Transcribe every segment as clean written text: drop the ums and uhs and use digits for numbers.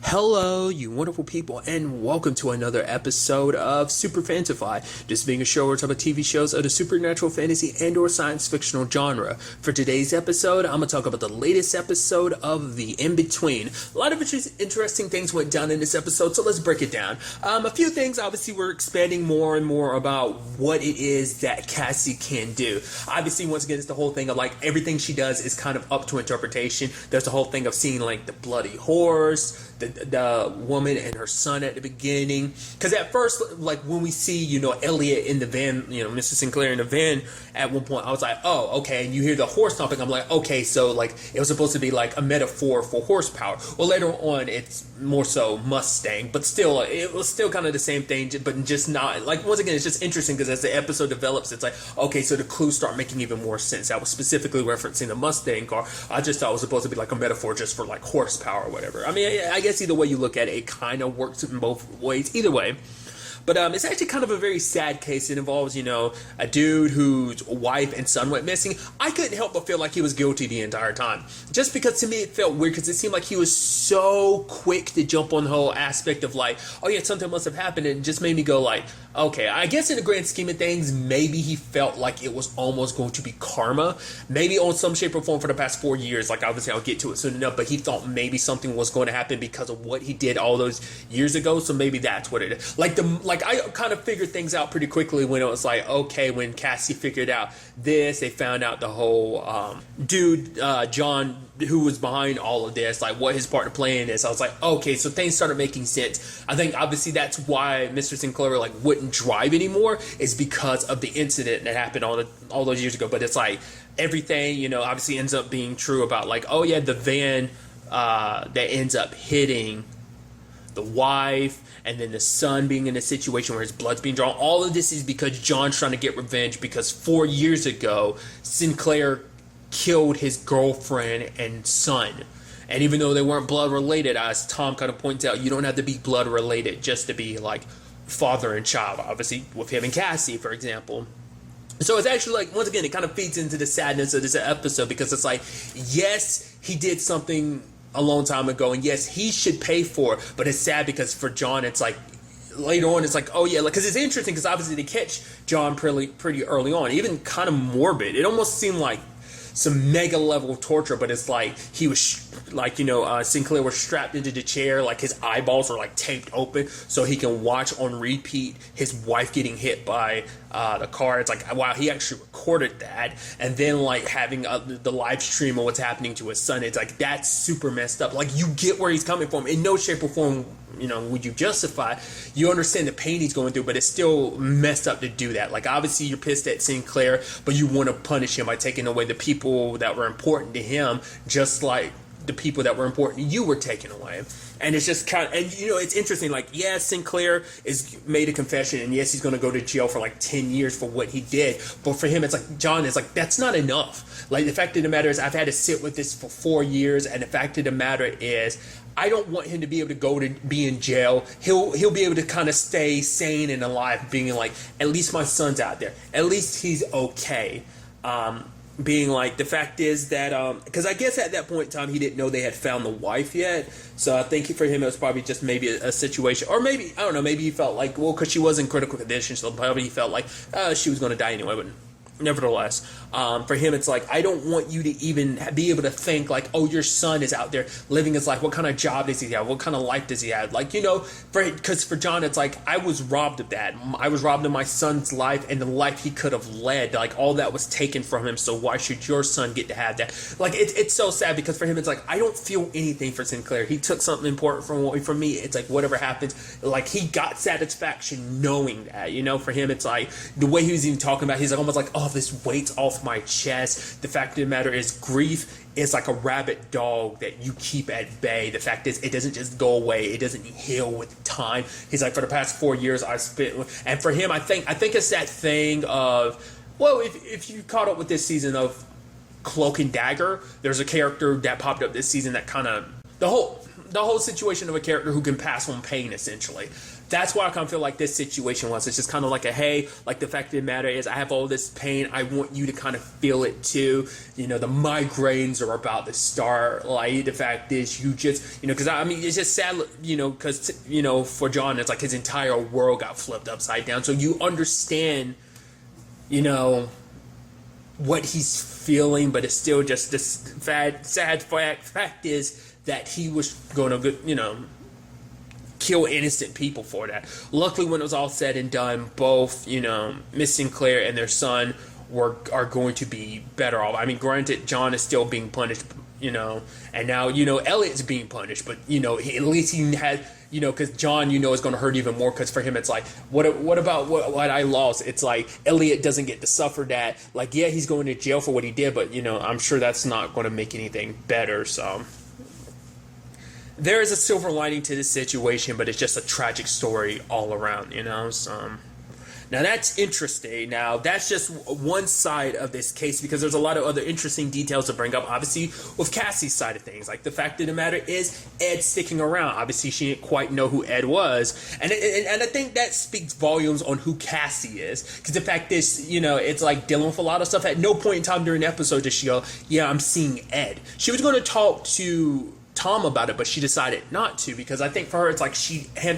Hello, you wonderful people, and welcome to another episode of Super-Fanta-Fi, this being a show where we talk about TV shows of the supernatural, fantasy, and or science fictional genre. For today's episode, I'm going to talk about the latest episode of The In-Between. A lot of interesting things went down in this episode, so let's break it down. A few things, obviously, we're expanding more and more about what it is that Cassie can do. Obviously, once again, it's the whole thing of, like, everything she does is kind of up to interpretation. There's the whole thing of seeing, like, the bloody horse, the woman and her son at the beginning, because at first, like, when we see Elliot in the van, Mr. Sinclair in the van, at one point I was like, oh, okay, and you hear the horse stomping, I'm like, okay, so like it was supposed to be like a metaphor for horsepower. Well, later on it's more so Mustang, but still it was still kind of the same thing, but just not, like, once again, it's just interesting because as the episode develops, it's like, okay, so the clues start making even more sense. I was specifically referencing the Mustang car. I just thought it was supposed to be like a metaphor just for like horsepower or whatever. I mean, I guess either way you look at it, it kind of works in both ways, either way. But it's actually kind of a very sad case. It involves, a dude whose wife and son went missing. I couldn't help but feel like he was guilty the entire time. Just because to me it felt weird, because it seemed like he was so quick to jump on the whole aspect of like, oh yeah, something must have happened. And it just made me go like, okay, I guess in the grand scheme of things, maybe he felt like it was almost going to be karma. Maybe on some shape or form for the past 4 years, like obviously I'll get to it soon enough, but he thought maybe something was going to happen because of what he did all those years ago. So maybe that's what it is. Like I kind of figured things out pretty quickly when it was like, okay, when Cassie figured out this, they found out the whole dude, John, who was behind all of this, like what his part to play in this. I was like, okay, so things started making sense. I think obviously that's why Mr. Sinclair like wouldn't drive anymore, is because of the incident that happened all those years ago. But it's like everything, obviously ends up being true about like, oh yeah, the van that ends up hitting the wife, and then the son being in a situation where his blood's being drawn. All of this is because John's trying to get revenge, because 4 years ago, Sinclair killed his girlfriend and son. And even though they weren't blood related, as Tom kind of points out, you don't have to be blood related just to be like father and child, obviously with him and Cassie, for example. So it's actually like, once again, it kind of feeds into the sadness of this episode, because it's like, yes, he did something a long time ago, and yes, he should pay for it, but it's sad because for John, it's like later on, it's like, oh yeah, because it's interesting because obviously they catch John pretty early on, even kind of morbid. It almost seemed like some mega level of torture, but it's like he was like, Sinclair was strapped into the chair, like his eyeballs were like taped open so he can watch on repeat his wife getting hit by the car. It's like, wow, he actually recorded that, and then like having the live stream of what's happening to his son. It's like, that's super messed up. Like, you get where he's coming from. In no shape or form would you justify. You understand the pain he's going through, but it's still messed up to do that. Like, obviously you're pissed at Sinclair, but you want to punish him by taking away the people that were important to him, just like the people that were important to you were taken away. And it's just kind of, and it's interesting, like, yeah, Sinclair is made a confession, and yes, he's going to go to jail for like 10 years for what he did, but for him, it's like, John is like, that's not enough. Like, the fact of the matter is, I've had to sit with this for 4 years, and the fact of the matter is, I don't want him to be able to go to be in jail. He'll be able to kind of stay sane and alive, being like, at least my son's out there, at least he's okay. Being like, the fact is that, because I guess at that point in time, he didn't know they had found the wife yet. So I think for him, it was probably just maybe a situation, or maybe, I don't know, maybe he felt like, well, because she was in critical condition, so probably he felt like she was going to die anyway. But nevertheless, for him, it's like, I don't want you to even be able to think like, oh, your son is out there living his life. What kind of job does he have? What kind of life does he have? Like, because for John, it's like, I was robbed of that. I was robbed of my son's life and the life he could have led. Like, all that was taken from him. So why should your son get to have that? Like, it's so sad, because for him, it's like, I don't feel anything for Sinclair. He took something important from me. It's like, whatever happens, like, he got satisfaction knowing that, for him, it's like the way he was even talking about, he's like, almost like, oh, this weight's off my chest. The fact of the matter is, grief is like a rabid dog that you keep at bay. The fact is, it doesn't just go away. It doesn't heal with time. He's like, for the past 4 years, I spent, and for him, I think it's that thing of, well, if you caught up with this season of Cloak and Dagger, there's a character that popped up this season that kind of, the whole situation of a character who can pass on pain, essentially. that's why I kind of feel like this situation was. It's just kind of like a, hey, like the fact of the matter is I have all this pain. I want you to kind of feel it too. You know, the migraines are about to start. Like the fact is you just, you know, because I mean, it's just sad, you know, because, you know, for John, it's like his entire world got flipped upside down. So you understand, you know, what he's feeling, but it's still just this sad fact is that he was going to, you know, kill innocent people for that. Luckily, when it was all said and done, both, you know, Miss Sinclair and their son are going to be better off. I mean, granted, John is still being punished, you know, and now, you know, Elliot's being punished, but, you know, at least he had, you know, because John, you know, is going to hurt even more, because for him it's like, what about what I lost? It's like Elliot doesn't get to suffer that. Like, yeah, he's going to jail for what he did, but, you know, I'm sure that's not going to make anything better. So there is a silver lining to this situation, but it's just a tragic story all around, you know. So now that's interesting. Now that's just one side of this case, because there's a lot of other interesting details to bring up, obviously, with Cassie's side of things. Like the fact of the matter is Ed sticking around. Obviously, she didn't quite know who Ed was. And I think that speaks volumes on who Cassie is. Because the fact is, you know, it's like dealing with a lot of stuff. At no point in time during the episode did she go, yeah, I'm seeing Ed. She was going to talk to Tom about it, but she decided not to, because I think for her it's like she I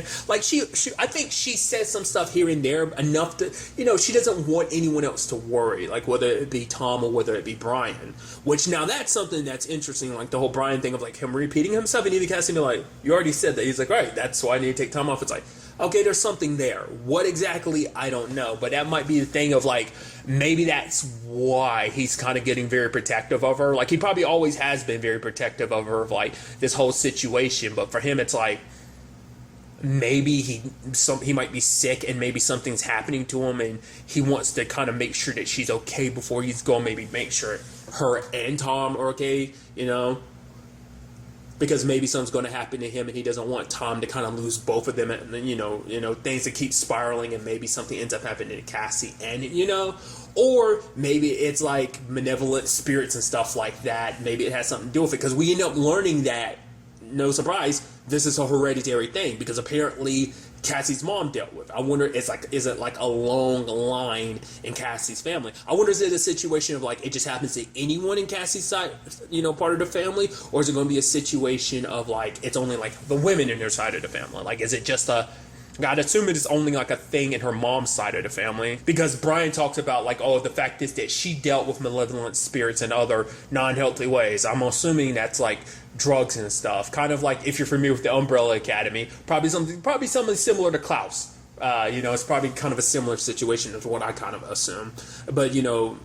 think she says some stuff here and there enough to, you know, she doesn't want anyone else to worry, like whether it be Tom or whether it be Brian, which now that's something that's interesting, like the whole Brian thing of like him repeating himself, and even Cassie be like, you already said that. He's like, right, that's why I need to take time off. It's like, okay, there's something there. What exactly, I don't know, but that might be the thing of like, maybe that's why he's kind of getting very protective of her. Like, he probably always has been very protective of her, of like this whole situation, but for him it's like, maybe he might be sick and maybe something's happening to him, and he wants to kind of make sure that she's okay before he's going, maybe make sure her and Tom are okay, you know, because maybe something's going to happen to him and he doesn't want Tom to kind of lose both of them, and then, you know, things that keep spiraling, and maybe something ends up happening to Cassie, and, you know, or maybe it's like malevolent spirits and stuff like that. Maybe it has something to do with it, because we end up learning that, no surprise, this is a hereditary thing, because apparently Cassie's mom dealt with. I wonder, is it like a long line in Cassie's family? I wonder, is it a situation of like it just happens to anyone in Cassie's side, you know, part of the family, or is it going to be a situation of like it's only like the women in their side of the family? Like, is it just I'd assume it is only like a thing in her mom's side of the family, because Brian talks about like, oh, the fact is that she dealt with malevolent spirits in other non-healthy ways. I'm assuming that's like drugs and stuff, kind of like if you're familiar with the Umbrella Academy, probably something similar to Klaus. You know, it's probably kind of a similar situation is what I kind of assume. But, you know,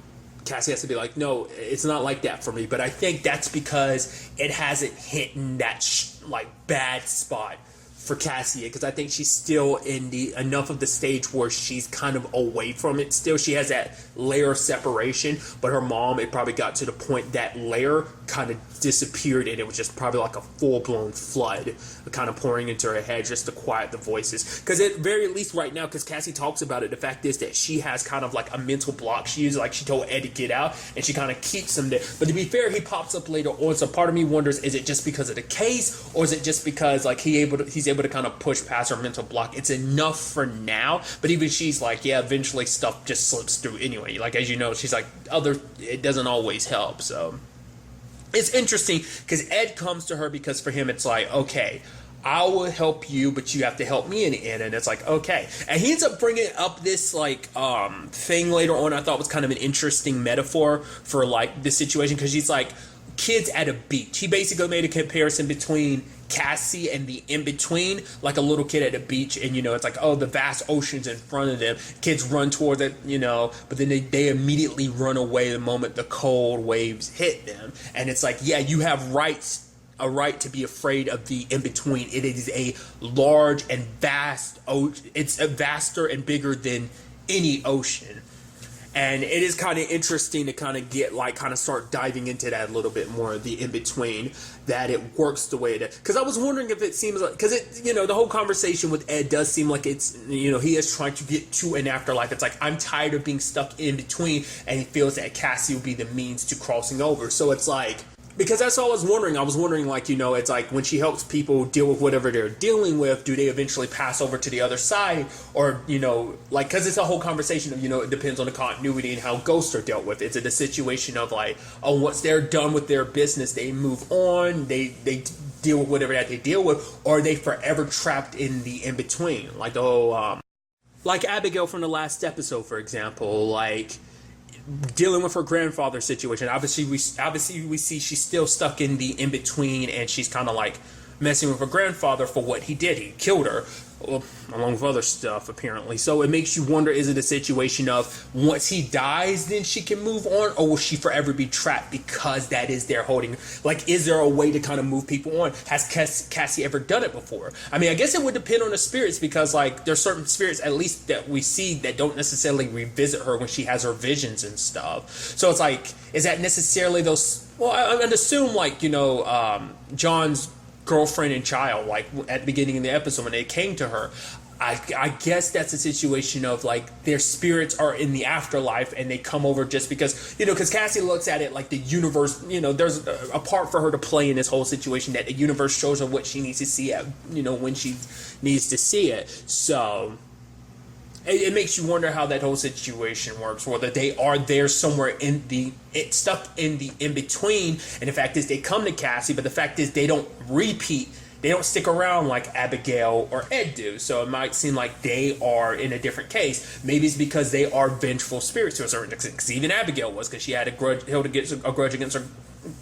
Cassie has to be like, no, it's not like that for me. But I think that's because it hasn't hit in that like bad spot for Cassie, because I think she's still in enough of the stage where she's kind of away from it still. She has that layer of separation, but her mom, it probably got to the point that layer kind of disappeared, and it was just probably like a full-blown flood kind of pouring into her head just to quiet the voices. Because at very least right now, because Cassie talks about it, the fact is that she has kind of like a mental block. She told Ed to get out, and she kind of keeps him there. But to be fair, he pops up later on, so part of me wonders, is it just because of the case, or is it just because like he's able to kind of push past her mental block? It's enough for now, but even she's like, yeah, eventually stuff just slips through anyway. Like, as you know, she's like, it doesn't always help. So it's interesting, because Ed comes to her because for him it's like, okay, I will help you, but you have to help me in the end. And it's like, okay. And he ends up bringing up this like thing later on I thought was kind of an interesting metaphor for like this situation, because he's like, kids at a beach. He basically made a comparison between Cassie and the in-between, like a little kid at a beach, and, you know, it's like, oh, the vast ocean's in front of them. Kids run toward it, you know, but then they immediately run away the moment the cold waves hit them. And it's like, yeah, you have a right to be afraid of the in-between. It is a large and vast ocean. It's vaster and bigger than any ocean. And it is kind of interesting to kind of start diving into that a little bit more, the in-between, that it works the way that, because I was wondering if it seems like, because it, you know, the whole conversation with Ed does seem like it's, you know, he is trying to get to an afterlife. It's like, I'm tired of being stuck in between, and he feels that Cassie will be the means to crossing over. So it's like, Because that's all I was wondering. I was wondering, like, it's like when she helps people deal with whatever they're dealing with, do they eventually pass over to the other side? Or, like, because it's a whole conversation of, it depends on the continuity and how ghosts are dealt with. Is it a situation of, like, oh, once they're done with their business, they move on, they deal with whatever that they deal with, or are they forever trapped in the in-between? Like the whole, like Abigail from the last episode, for example, like, dealing with her grandfather's situation. Obviously we see she's still stuck in the in between, and she's kind of like messing with her grandfather for what he did. He killed her, along with other stuff apparently. So it makes you wonder: is it a situation of once he dies, then she can move on, or will she forever be trapped because that is their holding? Like, is there a way to kind of move people on? Has Cassie ever done it before? I mean, I guess it would depend on the spirits, because like there's certain spirits, at least that we see, that don't necessarily revisit her when she has her visions and stuff. So it's like, is that necessarily those? Well, I'd assume, like, John's girlfriend and child, like at the beginning of the episode when they came to her, I guess that's a situation of like their spirits are in the afterlife and they come over just because, because Cassie looks at it like the universe, there's a part for her to play in this whole situation, that the universe shows her what she needs to see at, when she needs to see it. So it makes you wonder how that whole situation works, whether they are there somewhere in the stuck in the in between, and the fact is they come to Cassie, but the fact is they don't repeat, they don't stick around like Abigail or Ed do. So it might seem like they are in a different case. Maybe it's because they are vengeful spirits to a certain extent, because even Abigail was, because she had a grudge, held against a grudge against her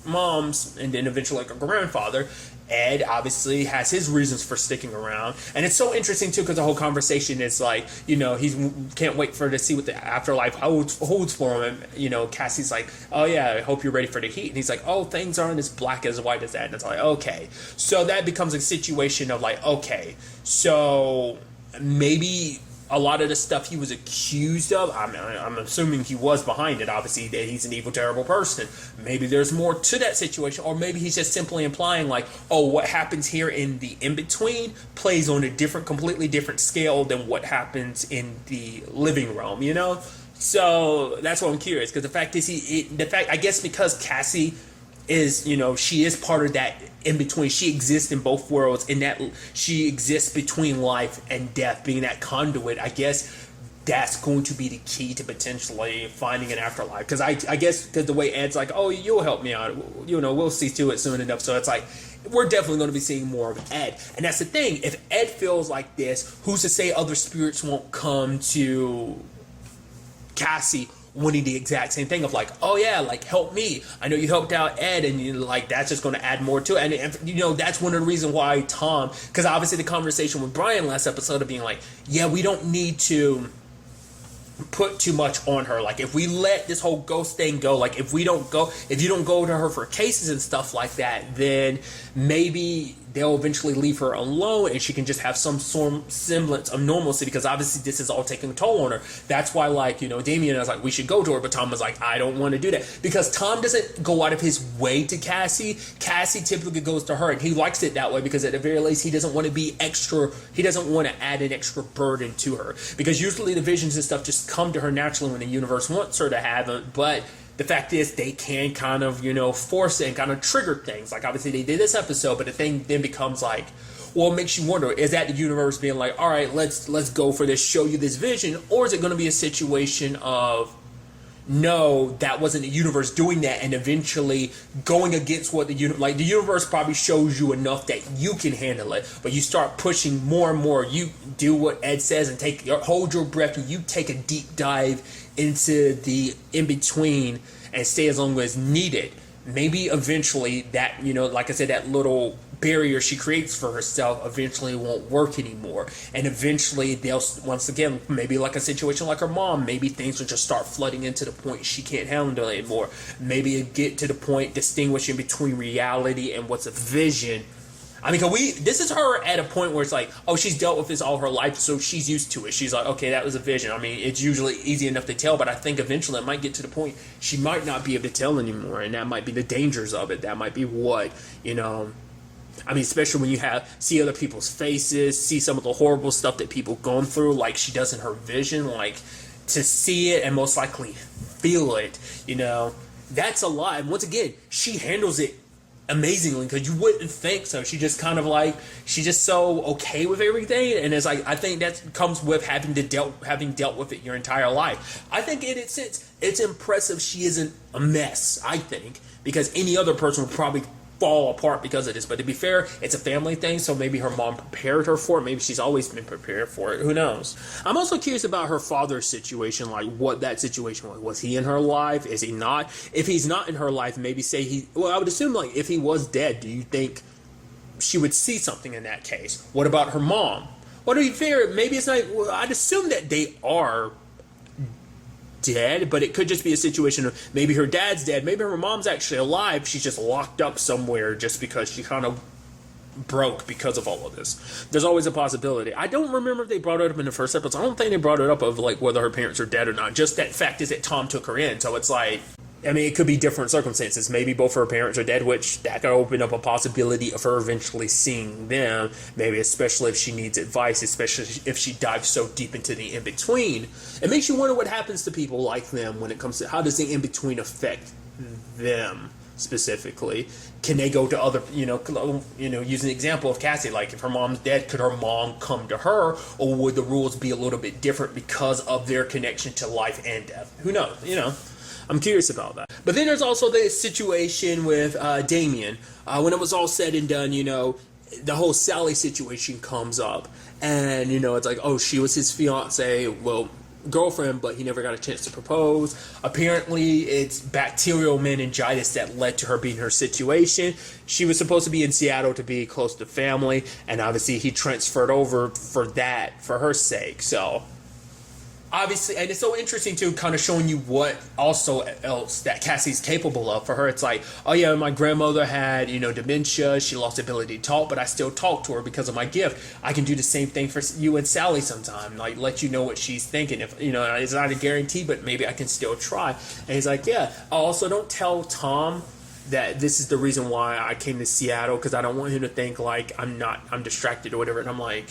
mom's and then eventually like her grandfather. Ed obviously has his reasons for sticking around, and it's so interesting too because the whole conversation is like, he can't wait for to see what the afterlife holds for him. And Cassie's like, oh yeah, I hope you're ready for the heat, and he's like, oh, things aren't as black as white as that, and it's like, okay, so that becomes a situation of like, okay, so maybe a lot of the stuff he was accused of, I'm assuming he was behind it, obviously, that he's an evil, terrible person. Maybe there's more to that situation, or maybe he's just simply implying like, oh, what happens here in the in-between plays on a completely different scale than what happens in the living realm, So that's why I'm curious, because the fact is, I guess because Cassie is, she is part of that in between. She exists in both worlds, in that she exists between life and death, being that conduit. I guess that's going to be the key to potentially finding an afterlife. Because I guess because the way Ed's like, oh, you'll help me out, we'll see to it soon enough. So it's like, we're definitely going to be seeing more of Ed. And that's the thing. If Ed feels like this, who's to say other spirits won't come to Cassie wanting the exact same thing of like, oh yeah, like, help me, I know you helped out Ed, and like that's just going to add more to it. And that's one of the reasons why Tom, because obviously the conversation with Brian last episode of being like, yeah, we don't need to put too much on her. Like, if we let this whole ghost thing go, like if you don't go to her for cases and stuff like that, then maybe they'll eventually leave her alone and she can just have some semblance of normalcy, because obviously this is all taking a toll on her. That's why, like, Damien was like, we should go to her, but Tom was like, I don't want to do that, because Tom doesn't go out of his way to Cassie. Cassie typically goes to her, and he likes it that way, because at the very least he doesn't want to be extra, he doesn't want to add an extra burden to her, because usually the visions and stuff just come to her naturally when the universe wants her to have them. But the fact is, they can kind of, force it and kind of trigger things. Like, obviously, they did this episode, but the thing then becomes like, well, it makes you wonder, is that the universe being like, all right, let's go for this, show you this vision, or is it going to be a situation of, no, that wasn't the universe doing that, and eventually going against what the universe probably shows you enough that you can handle it, but you start pushing more and more. You do what Ed says and hold your breath, and you take a deep dive into the in-between and stay as long as needed. Maybe eventually that, like I said, that little barrier she creates for herself eventually won't work anymore, and eventually they'll, once again, maybe like a situation like her mom, maybe things will just start flooding into the point she can't handle it anymore. Maybe it get to the point distinguishing between reality and what's a vision. I mean, this is her at a point where it's like, oh, she's dealt with this all her life, so she's used to it. She's like, okay, that was a vision. I mean, it's usually easy enough to tell, but I think eventually it might get to the point she might not be able to tell anymore, and that might be the dangers of it. That might be what, I mean, especially when you see other people's faces, see some of the horrible stuff that people gone through, like she does in her vision, like to see it and most likely feel it, that's a lot. And once again, she handles it amazingly, because you wouldn't think so. She just kind of like, she's just so okay with everything, and it's like, I think that comes with having dealt with it your entire life. I think in its sense, it's impressive she isn't a mess, I think, because any other person would probably fall apart because of this. But to be fair, it's a family thing, so maybe her mom prepared her for it. Maybe she's always been prepared for it. Who knows? I'm also curious about her father's situation, like what that situation was. Was he in her life? Is he not? If he's not in her life, maybe say I would assume, like, if he was dead, do you think she would see something in that case? What about her mom? Well, to be fair, maybe it's not. Well, I'd assume that they are dead, but it could just be a situation of maybe her dad's dead, maybe her mom's actually alive, she's just locked up somewhere just because she kind of broke because of all of this. There's always a possibility. I don't remember if they brought it up in the first episode. I don't think they brought it up of like whether her parents are dead or not. Just that fact is that Tom took her in, so it's like, I mean, it could be different circumstances. Maybe both her parents are dead, which that could open up a possibility of her eventually seeing them. Maybe especially if she needs advice, especially if she dives so deep into the in-between. It makes you wonder what happens to people like them when it comes to how does the in-between affect them specifically. Can they go to other, use an example of Cassie, like if her mom's dead, could her mom come to her, or would the rules be a little bit different because of their connection to life and death? Who knows, I'm curious about that. But then there's also the situation with Damien. When it was all said and done, the whole Sally situation comes up. And, it's like, oh, she was his fiance, girlfriend, but he never got a chance to propose. Apparently, it's bacterial meningitis that led to her being in her situation. She was supposed to be in Seattle to be close to family. And obviously, he transferred over for her sake. So obviously, and it's so interesting too, kind of showing you what also else that Cassie's capable of. For her, it's like, oh yeah, my grandmother had, dementia, she lost the ability to talk, but I still talk to her because of my gift. I can do the same thing for you and Sally sometime, like let you know what she's thinking. If, it's not a guarantee, but maybe I can still try. And he's like, yeah, also don't tell Tom that this is the reason why I came to Seattle, because I don't want him to think like I'm distracted or whatever. And I'm like,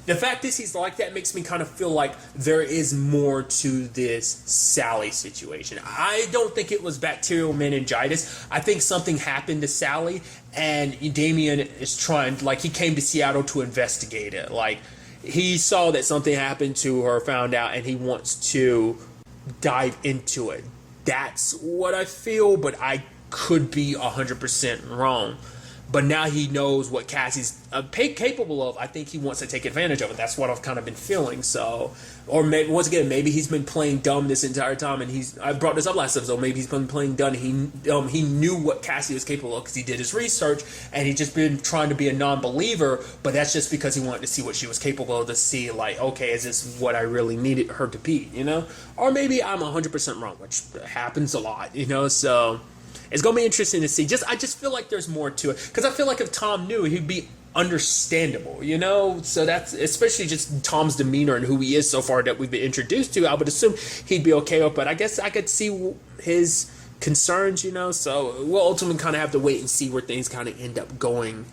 the fact is he's like that makes me kind of feel like there is more to this Sally situation. I don't think it was bacterial meningitis. I think something happened to Sally, and Damien is trying, like, he came to Seattle to investigate it. Like, he saw that something happened to her, found out, and he wants to dive into it. That's what I feel, but I could be 100% wrong. But now he knows what Cassie's capable of. I think he wants to take advantage of it. That's what I've kind of been feeling. So, or maybe, once again, maybe he's been playing dumb this entire time, and I brought this up last episode. Maybe he's been playing dumb. He knew what Cassie was capable of because he did his research, and he's just been trying to be a non-believer. But that's just because he wanted to see what she was capable of, to see, like, okay, is this what I really needed her to be? Or maybe I'm 100% wrong, which happens a lot. So it's going to be interesting to see. I just feel like there's more to it. Because I feel like if Tom knew, he'd be understandable, So that's, especially just Tom's demeanor and who he is so far that we've been introduced to, I would assume he'd be okay with. But I guess I could see his concerns, So we'll ultimately kind of have to wait and see where things kind of end up going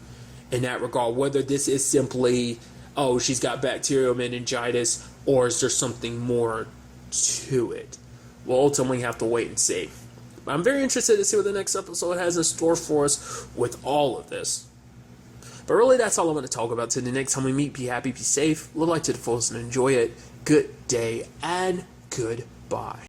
in that regard. Whether this is simply, oh, she's got bacterial meningitis, or is there something more to it? We'll ultimately have to wait and see. I'm very interested to see what the next episode has in store for us with all of this. But really, that's all I'm going to talk about. Till the next time we meet, be happy, be safe, live life to the fullest, and enjoy it. Good day and goodbye.